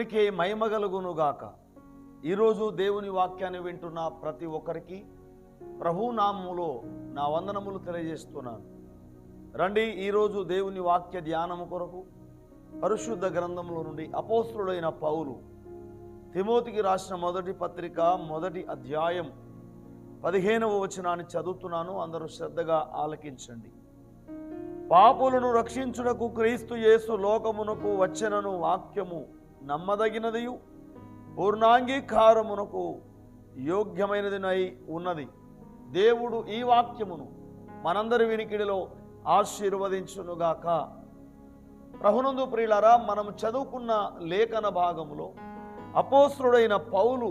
దేవునికే మహిమ కలుగునుగాక. ఈరోజు దేవుని వాక్యాన్ని వింటున్న ప్రతి ఒక్కరికి ప్రభు నామములో నా వందనములు తెలియజేస్తున్నాను. రండి, ఈరోజు దేవుని వాక్య ధ్యానము కొరకు పరిశుద్ధ గ్రంథముల నుండి అపోస్తలుడైన పౌలు తిమోతికి రాసిన మొదటి పత్రిక 1వ అధ్యాయం 15వ వచనాన్ని చదువుతున్నాను. అందరూ శ్రద్ధగా ఆలకించండి. పాపులను రక్షించుటకు క్రీస్తు యేసు లోకమునకు వచ్చెనను వాక్యము నమ్మదగినదియు పూర్ణాంగీకారమునకు యోగ్యమైనదినై ఉన్నది. దేవుడు ఈ వాక్యమును మనందరి వినికిడిలో ఆశీర్వదించునుగాక. ప్రభునందు ప్రియులారా, మనము చదువుకున్న లేఖన భాగములో అపోస్తలుడైన పౌలు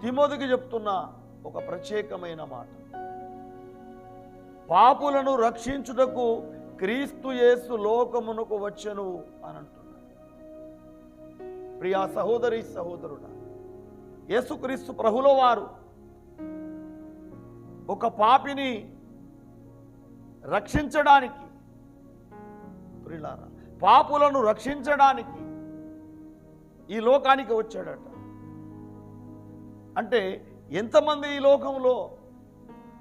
తిమోతికి చెప్తున్న ఒక ప్రత్యేకమైన మాట, పాపులను రక్షించుటకు క్రీస్తు యేసు లోకమునకు వచ్చెను అని అంటున్నాడు. ప్రియా సహోదరి సహోదరుడా, యేసుక్రీస్తు ప్రభుల వారు ఒక పాపిని రక్షించడానికి, ప్రియులారా, పాపులను రక్షించడానికి ఈ లోకానికి వచ్చాడట. అంటే ఎంతమంది ఈ లోకంలో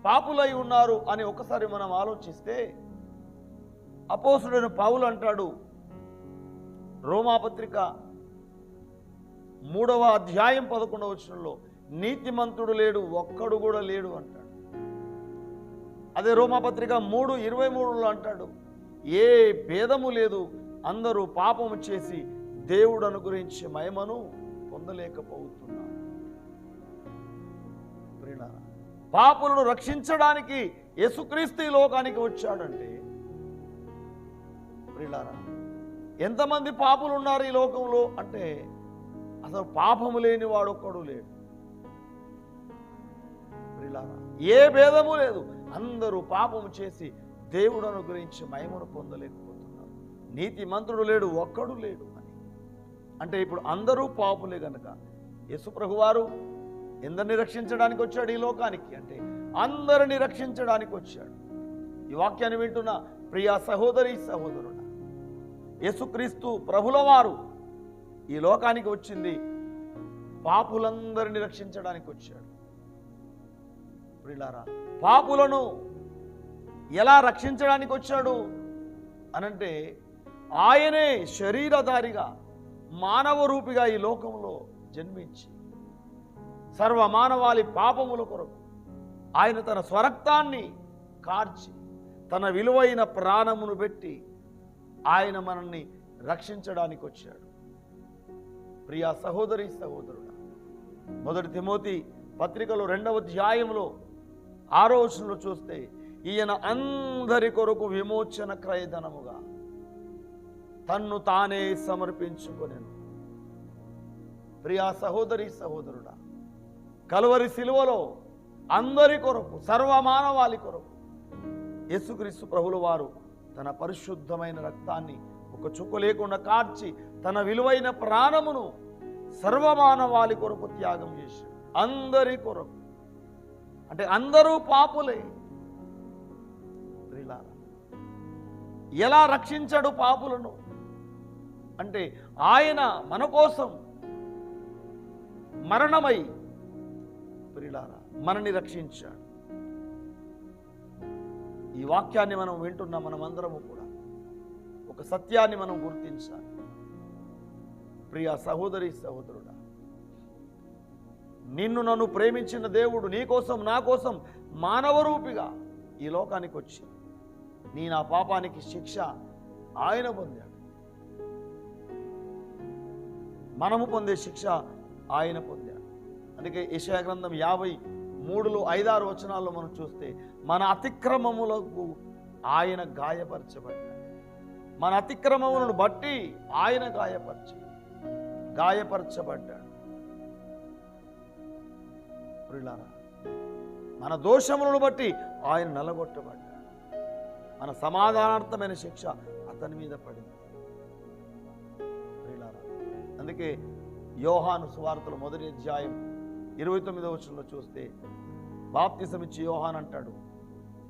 పాపులై ఉన్నారు అని ఒకసారి మనం ఆలోచిస్తే, అపోస్తలుడైన పౌలు అంటాడు రోమాపత్రిక 3వ అధ్యాయం 11వ వచనంలో, నీతిమంతుడు లేడు, ఒక్కడు కూడా లేడు అంటాడు. అదే రోమాపత్రిక 3:23లో అంటాడు, ఏ భేదము లేదు, అందరూ పాపము చేసి దేవుడు అనుగ్రహించే మహిమను పొందలేకపోతున్నారు. ప్రియులారా, పాపులను రక్షించడానికి యేసుక్రీస్తు ఈ లోకానికి వచ్చాడంటే, ప్రియులారా, ఎంతమంది పాపులు ఉన్నారు ఈ లోకంలో అంటే అసలు పాపము లేని వాడు ఒక్కడు లేడు. ప్రియులారా, ఏ భేదము లేదు, అందరూ పాపము చేసి దేవుడు అనుగ్రహించి మహిమను పొందలేకపోతున్నారు. నీతిమంతుడు లేడు, ఒక్కడు లేడు అని అంటే ఇప్పుడు అందరూ పాపులే గనక యేసు ప్రభువారు ఎందరిని రక్షించడానికి వచ్చాడు ఈ లోకానికి అంటే అందరిని రక్షించడానికి వచ్చాడు. ఈ వాక్యాన్ని వింటున్న ప్రియా సహోదరి సహోదరుడా, యేసుక్రీస్తు ప్రభుల వారు ఈ లోకానికి వచ్చింది పాపులందరినీ రక్షించడానికి వచ్చాడు. ప్రియులారా, పాపులను ఎలా రక్షించడానికి వచ్చాడు అనంటే, ఆయనే శరీరధారిగా మానవ రూపిగా ఈ లోకంలో జన్మించి సర్వమానవాళి పాపముల కొరకు ఆయన తన స్వరక్తాన్ని కార్చి తన విలువైన ప్రాణమును పెట్టి ఆయన మనల్ని రక్షించడానికి వచ్చాడు. ప్రియా సహోదరి సహోదరుడా, 1 తిమోతి పత్రికలో 2వ అధ్యాయంలో 6వ వచనంలో చూస్తే, ఈయన అందరి కొరకు విమోచన క్రయధనముగా తన్ను తానే సమర్పించుకొనెను. ప్రియా సహోదరి సహోదరుడా, కలువరి సిలువలో అందరి కొరకు, సర్వమానవాళి కొరకు యేసుక్రీస్తు ప్రభుల వారు తన పరిశుద్ధమైన రక్తాన్ని ఒక చుక్క లేకుండా కార్చి తన విలువైన ప్రాణమును సర్వమానవాళి కొరకు త్యాగం చేశాడు. అందరి కొరకు అంటే అందరూ పాపులే. ఎలా రక్షించాడు పాపులను అంటే, ఆయన మన కోసం మరణమై ప్రియులారా మనని రక్షించాడు. ఈ వాక్యాన్ని మనం వింటున్న మనమందరము కూడా ఒక సత్యాన్ని మనం గుర్తించాలి. ప్రియ సహోదరి సహోదరుడా, నిన్ను నన్ను ప్రేమించిన దేవుడు నీ కోసం నా కోసం మానవ రూపిగా ఈ లోకానికి వచ్చి నా పాపానికి శిక్ష ఆయన పొందాడు. మనము పొందే శిక్ష ఆయన పొందాడు. అందుకే యెషయా గ్రంథం 53లో 5-6 వచనాల్లో మనం చూస్తే, మన అతిక్రమములకు ఆయన గాయపరచబడ్డాడు, మన అతిక్రమములను బట్టి ఆయన గాయపరచబడ్డాడు. ప్రియులారా, మన దోషములను బట్టి ఆయన నలగొట్టబడ్డాడు. మన సమాధానార్థమైన శిక్ష అతని మీద పడింది. ప్రియులారా, అందుకే యోహాను సువార్తలో 1వ అధ్యాయం 29వ వచనంలో చూస్తే, బాప్తిసమిచ్చి యోహాన్ అంటాడు,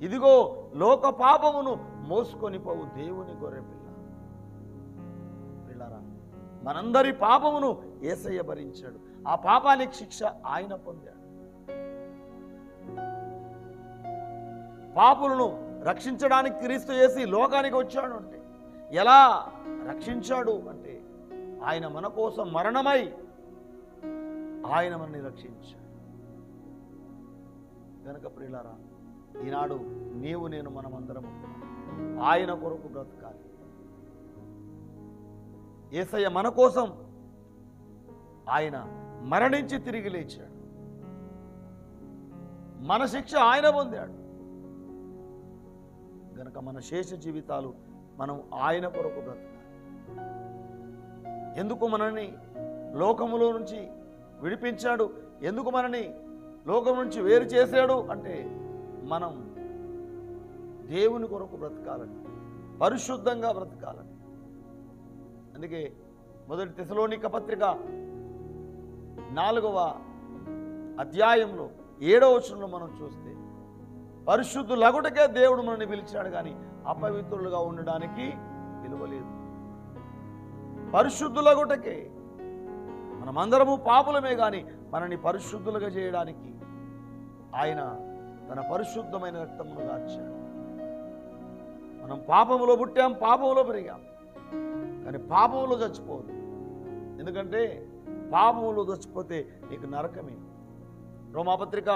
ఇదిగో లోక పాపమును మోసుకొని పోవు దేవుని గొర్రెపిల్ల. మనందరి పాపమును యేసయ్య భరించాడు. ఆ పాపానికి శిక్ష ఆయన పొందాడు. పాపులను రక్షించడానికి క్రీస్తు యేసు లోకానికి వచ్చాడు. అంటే ఎలా రక్షించాడు అంటే ఆయన మన కోసం మరణమై ఆయన మనల్ని రక్షించాడు. కనుక ప్రియులారా, ఈనాడు నీవు నేను మనమందరము ఆయన కొరకు బ్రతకాలి. యేసయ్య మన కోసం ఆయన మరణించి తిరిగి లేచాడు. మన శిక్ష ఆయన పొందాడు. గనక మన శేష జీవితాలు మనం ఆయన కొరకు బ్రతకాలి. ఎందుకు మనల్ని లోకములో నుంచి విడిపించాడు, ఎందుకు మనని లోకం నుంచి వేరు చేశాడు అంటే మనం దేవుని కొరకు బ్రతకాలని, పరిశుద్ధంగా బ్రతకాలని. అందుకే మొదటి తెసలోనిక పత్రిక 4వ అధ్యాయంలో 7వ వచనంలో మనం చూస్తే పరిశుద్ధులగుటకే దేవుడు మనల్ని పిలిచాడు, కానీ అపవిత్రులుగా ఉండడానికి పిలువలేదు. పరిశుద్ధులగుటకే. మనమందరము పాపులమే, కానీ మనల్ని పరిశుద్ధులుగా చేయడానికి ఆయన తన పరిశుద్ధమైన రక్తమును గార్చాడు. మనం పాపములో పుట్టాం, పాపములో పెరిగాం, కానీ పాపములో చచ్చిపోదు. ఎందుకంటే పాపములో చచ్చిపోతే నీకు నరకమే. రోమాపత్రిక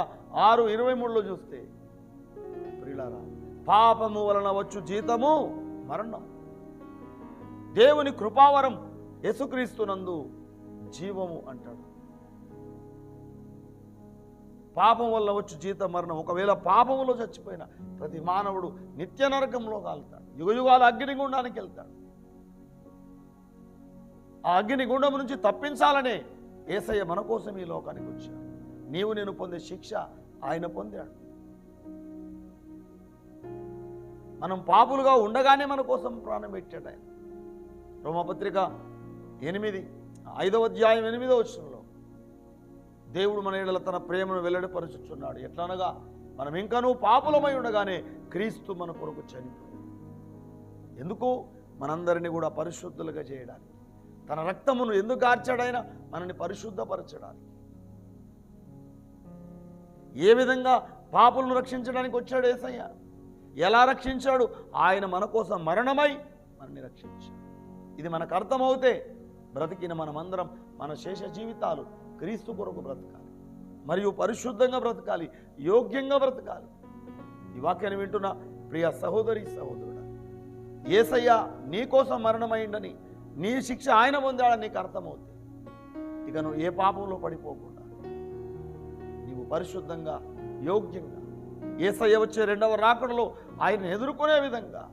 6:23లో చూస్తే, ప్రియులారా, పాపము వలన వచ్చు జీతము మరణం, దేవుని కృపావరం యేసుక్రీస్తునందు జీవము అంటాడు. పాపం వల్ల వచ్చు జీతం మరణం. ఒకవేళ పాపములో చచ్చిపోయిన ప్రతి మానవుడు నిత్య నరకంలో కాలుతాడు, యుగయుగాల అగ్నిగుండానికి వెళ్తాడు. ఆ అగ్నిగుండం నుంచి తప్పించాలనే యేసయ్య మన కోసం ఈ లోకానికి వచ్చాడు. నీవు నేను పొందే శిక్ష ఆయన పొందాడు. మనం పాపులుగా ఉండగానే మన కోసం ప్రాణం పెట్టాడు ఆయన. రోమపత్రిక 5వ అధ్యాయం 8వ వచనంలో దేవుడు మన యెడల తన ప్రేమను వెల్లడిపరుచుచున్నాడు. ఎట్లనగా మనం ఇంకనూ పాపులమై ఉండగానే క్రీస్తు మన కొరకు చనిపోయాడు. ఎందుకు? మనందరినీ కూడా పరిశుద్ధులుగా చేయడానికి. తన రక్తమును ఎందుకు కార్చాడైనా? మనల్ని పరిశుద్ధపరచడానికి. ఏ విధంగా పాపులను రక్షించడానికి వచ్చాడు యేసయ్య? ఎలా రక్షించాడు? ఆయన మన కోసం మరణమై మనల్ని రక్షించాడు. ఇది మనకు అర్థమవుతే బ్రతికిన మనమందరం మన శేష జీవితాలు క్రీస్తు కొరకు బ్రతకాలి, మరియు పరిశుద్ధంగా బ్రతకాలి, యోగ్యంగా బ్రతకాలి. ఈ వాక్యాన్ని వింటున్న ప్రియ సహోదరి సహోదరుడా, యేసయ్య నీ కోసం మరణమైందని, నీ శిక్ష ఆయన పొందాడని నీకు అర్థమవుతుంది. ఇక నువ్వు ఏ పాపంలో పడిపోకుండా నీవు పరిశుద్ధంగా, యోగ్యంగా యేసయ్య వచ్చే 2వ రాకడలో ఆయన ఎదుర్కొనే విధంగా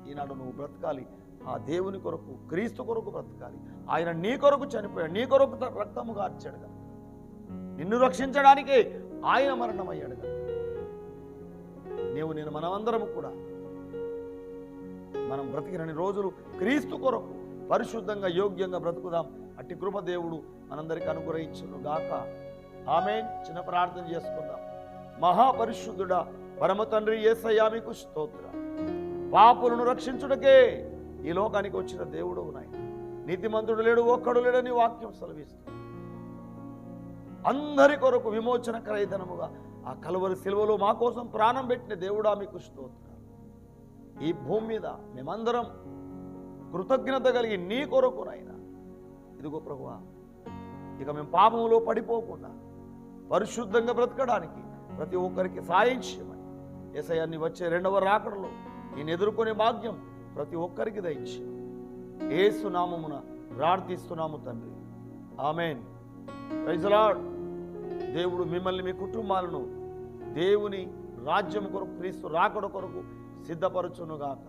ఈనాడు నువ్వు బ్రతకాలి. ఆ దేవుని కొరకు, క్రీస్తు కొరకు బ్రతకాలి. ఆయన నీ కొరకు చనిపోయాడు, నీ కొరకు రక్తము కార్చాడు కదా, నిన్ను రక్షించడానికే ఆయన మరణమయ్యాడు కదా. నీవు నేను మనమందరము కూడా మనం బ్రతికినన్ని రోజులు క్రీస్తు కొరకు పరిశుద్ధంగా, యోగ్యంగా బ్రతుకుదాం. అట్టి కృప దేవుడు మనందరికీ అనుగ్రహించును గాక. ఆమేన్. చిన్న ప్రార్థన చేసుకుందాం. మహాపరిశుద్ధుడా, పరమ తండ్రి యేసయ్యా, మీకు స్తోత్ర. పాపులను రక్షించుటకే ఈ లోకానికి వచ్చిన దేవుడు నాయన. నీతిమంతుడు లేడు, ఒక్కడు లేడని వాక్యం సెలవిస్తుంది. అందరి కొరకు విమోచన క్రయధనముగా ఆ కలువరి సిలువలో మా కోసం ప్రాణం పెట్టిన దేవుడా, మీకు స్తోత్రం. ఈ భూమి మీద మేమందరం కృతజ్ఞత కలిగి నీ కొరకు నాయన, ఇదిగో ప్రభువా, ఇక మేము పాపములో పడిపోకుండా పరిశుద్ధంగా బ్రతకడానికి ప్రతి ఒక్కరికి సాయం చేయమని యేసయ్యని వచ్చే 2వ రాకడలో నేను ఎదుర్కొనే భాగ్యం ప్రతి ఒక్కరికి దయచేయి. యేసు నామమున ప్రార్థిస్తున్నాము తండ్రి. ఆమేన్. Praise the lord. దేవుడు మిమ్మల్ని, మీ కుటుంబాలను దేవుని రాజ్యం కొరకు, క్రీస్తు రాకడ కొరకు సిద్ధపరచునుగాక.